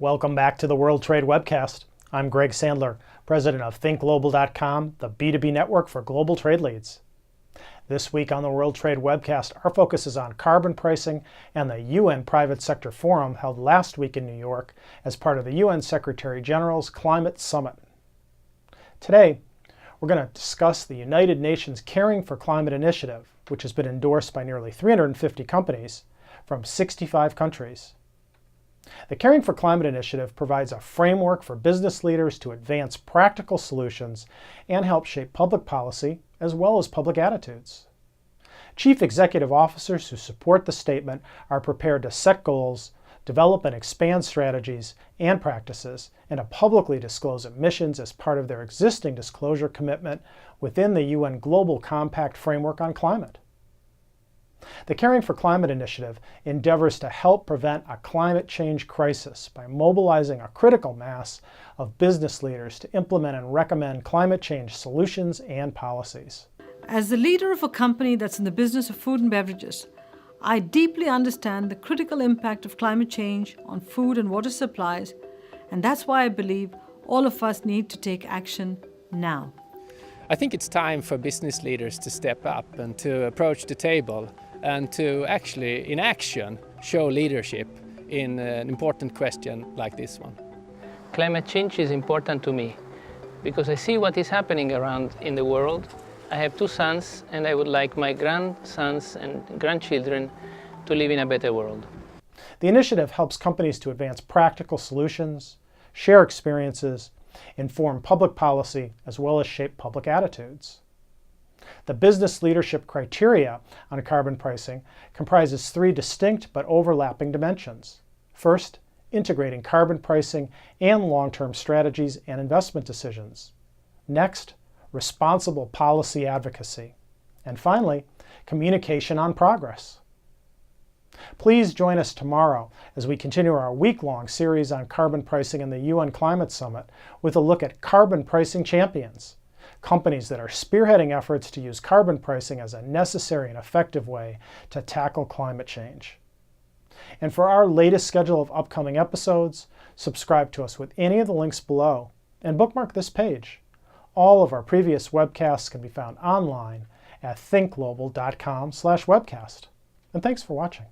Welcome back to the World Trade Webcast. I'm Greg Sandler, president of ThinkGlobal.com, the B2B network for global trade leads. This week on the World Trade Webcast, our focus is on carbon pricing and the UN Private Sector Forum held last week in New York as part of the UN Secretary General's Climate Summit. Today, we're going to discuss the United Nations Caring for Climate Initiative, which has been endorsed by nearly 350 companies from 65 countries. The Caring for Climate Initiative provides a framework for business leaders to advance practical solutions and help shape public policy as well as public attitudes. Chief executive officers who support the statement are prepared to set goals, develop and expand strategies and practices, and to publicly disclose emissions as part of their existing disclosure commitment within the UN Global Compact framework on climate. The Caring for Climate Initiative endeavors to help prevent a climate change crisis by mobilizing a critical mass of business leaders to implement and recommend climate change solutions and policies. As the leader of a company that's in the business of food and beverages, I deeply understand the critical impact of climate change on food and water supplies, and that's why I believe all of us need to take action now. I think it's time for business leaders to step up and to approach the table and to actually, in action, show leadership in an important question like this one. Climate change is important to me because I see what is happening around in the world. I have two sons and I would like my grandsons and grandchildren to live in a better world. The initiative helps companies to advance practical solutions, share experiences, inform public policy, as well as shape public attitudes. The business leadership criteria on carbon pricing comprises three distinct but overlapping dimensions. First, integrating carbon pricing and long-term strategies and investment decisions. Next, responsible policy advocacy. And finally, communication on progress. Please join us tomorrow as we continue our week-long series on carbon pricing in the UN Climate Summit with a look at carbon pricing champions, companies that are spearheading efforts to use carbon pricing as a necessary and effective way to tackle climate change. And for our latest schedule of upcoming episodes, subscribe to us with any of the links below and bookmark this page. All of our previous webcasts can be found online at thinkglobal.com/webcast. And thanks for watching.